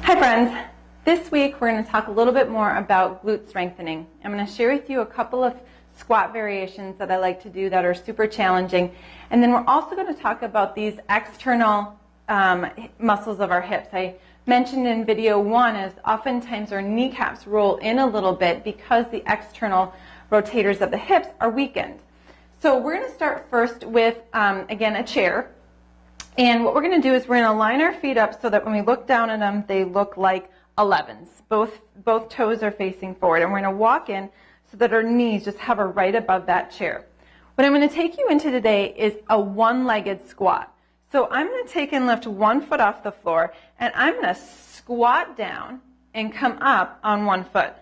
Hi friends, this week we're going to talk a little bit more about glute strengthening. I'm going to share with you a couple of squat variations that I like to do that are super challenging, and then we're also going to talk about these external muscles of our hips. I mentioned in video 1 is oftentimes our kneecaps roll in a little bit because the external rotators of the hips are weakened. So we're going to start first with, again, a chair. And what we're going to do is we're going to line our feet up so that when we look down at them, they look like 11s. Both toes are facing forward. And we're going to walk in so that our knees just hover right above that chair. What I'm going to take you into today is a one-legged squat. So I'm going to take and lift one foot off the floor, and I'm going to squat down and come up on one foot.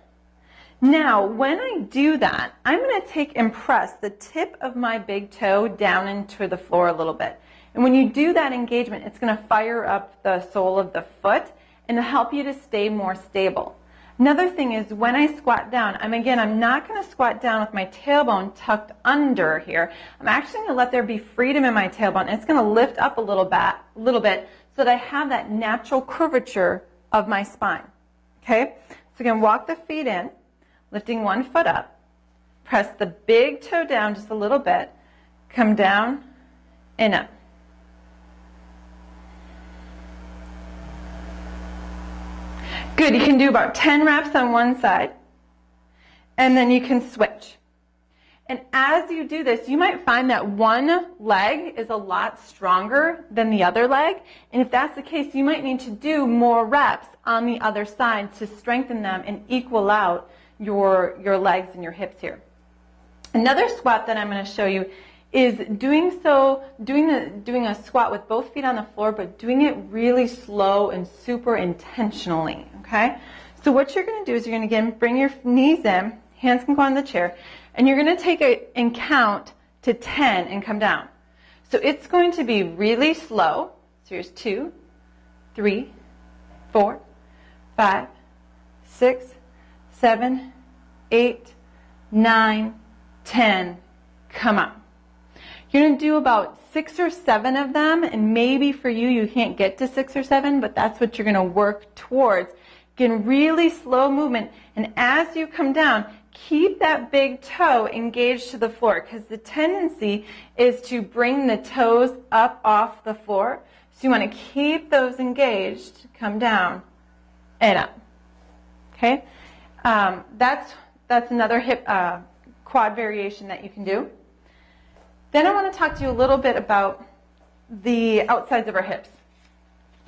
Now, when I do that, I'm going to take and press the tip of my big toe down into the floor a little bit. And when you do that engagement, it's going to fire up the sole of the foot and help you to stay more stable. Another thing is when I squat down, I'm not going to squat down with my tailbone tucked under here. I'm actually going to let there be freedom in my tailbone. It's going to lift up a little bit so that I have that natural curvature of my spine. Okay? So again, walk the feet in, lifting one foot up, press the big toe down just a little bit, come down and up. Good, you can do about 10 reps on one side, and then you can switch. And as you do this, you might find that one leg is a lot stronger than the other leg, and if that's the case, you might need to do more reps on the other side to strengthen them and equal out your legs and your hips here. Another squat that I'm going to show you is doing a squat with both feet on the floor, but doing it really slow and super intentionally, okay? So what you're going to do is you're going to, again, bring your knees in, hands can go on the chair, and you're going to take it and count to 10 and come down. So it's going to be really slow. So here's 2, 3, 4, 5, 6, 7, 8, 9, 10, come up. You're going to do about 6 or 7 of them, and maybe for you can't get to 6 or 7, but that's what you're going to work towards. Again, really slow movement, and as you come down, keep that big toe engaged to the floor, because the tendency is to bring the toes up off the floor. So you want to keep those engaged, come down and up. Okay, that's another hip quad variation that you can do. Then I want to talk to you a little bit about the outsides of our hips.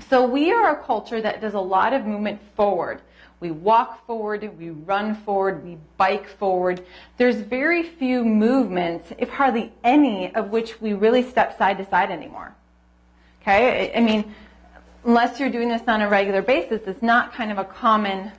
So we are a culture that does a lot of movement forward. We walk forward, we run forward, we bike forward. There's very few movements, if hardly any, of which we really step side to side anymore. Okay? I mean, unless you're doing this on a regular basis, it's not kind of a common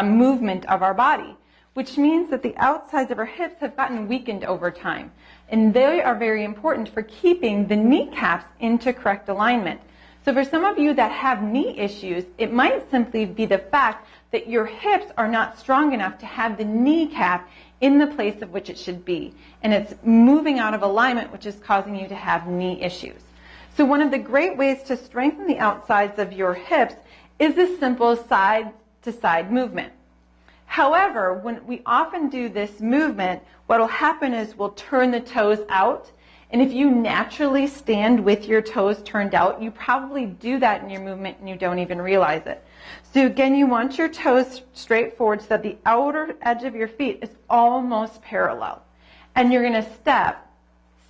movement of our body, which means that the outsides of our hips have gotten weakened over time. And they are very important for keeping the kneecaps into correct alignment. So for some of you that have knee issues, it might simply be the fact that your hips are not strong enough to have the kneecap in the place of which it should be. And it's moving out of alignment, which is causing you to have knee issues. So one of the great ways to strengthen the outsides of your hips is this simple side-to-side movement. However, when we often do this movement, what will happen is we'll turn the toes out. And if you naturally stand with your toes turned out, you probably do that in your movement and you don't even realize it. So again, you want your toes straight forward so that the outer edge of your feet is almost parallel. And you're going to step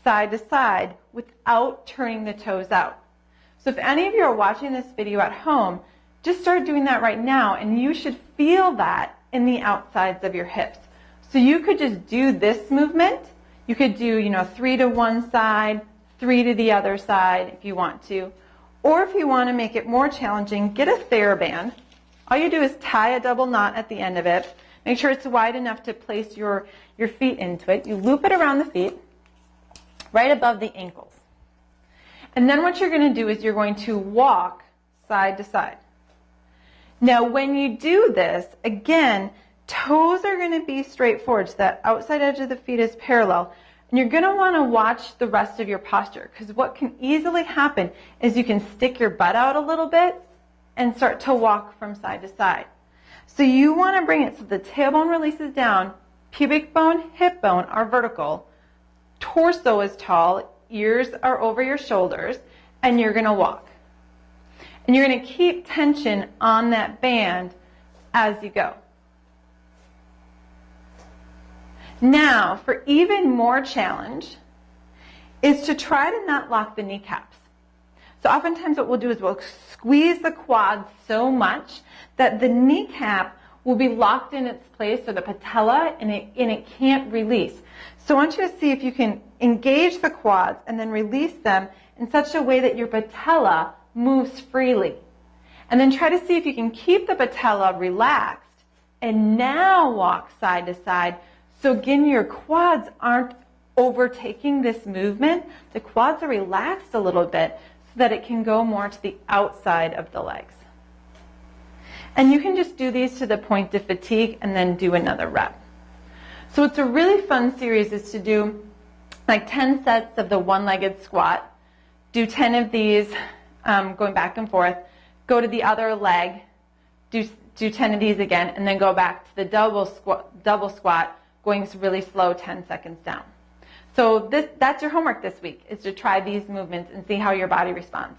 side to side without turning the toes out. So if any of you are watching this video at home, just start doing that right now, and you should feel that in the outsides of your hips. So you could just do this movement. You could do, 3 to one side, 3 to the other side if you want to. Or if you want to make it more challenging, get a TheraBand. All you do is tie a double knot at the end of it. Make sure it's wide enough to place your feet into it. You loop it around the feet, right above the ankles. And then what you're going to do is you're going to walk side to side. Now, when you do this, again, toes are going to be straight forward, so that outside edge of the feet is parallel. And you're going to want to watch the rest of your posture, because what can easily happen is you can stick your butt out a little bit and start to walk from side to side. So you want to bring it so the tailbone releases down, pubic bone, hip bone are vertical, torso is tall, ears are over your shoulders, and you're going to walk. And you're going to keep tension on that band as you go. Now, for even more challenge, is to try to not lock the kneecaps. So oftentimes what we'll do is we'll squeeze the quads so much that the kneecap will be locked in its place, or the patella, and it can't release. So I want you to see if you can engage the quads and then release them in such a way that your patella moves freely. And then try to see if you can keep the patella relaxed and now walk side to side. So again, your quads aren't overtaking this movement. The quads are relaxed a little bit so that it can go more to the outside of the legs. And you can just do these to the point of fatigue and then do another rep. So it's a really fun series is to do like 10 sets of the one-legged squat, do 10 of these going back and forth, go to the other leg, do 10 of these again, and then go back to the double squat, going really slow 10 seconds down. So that's your homework this week, is to try these movements and see how your body responds.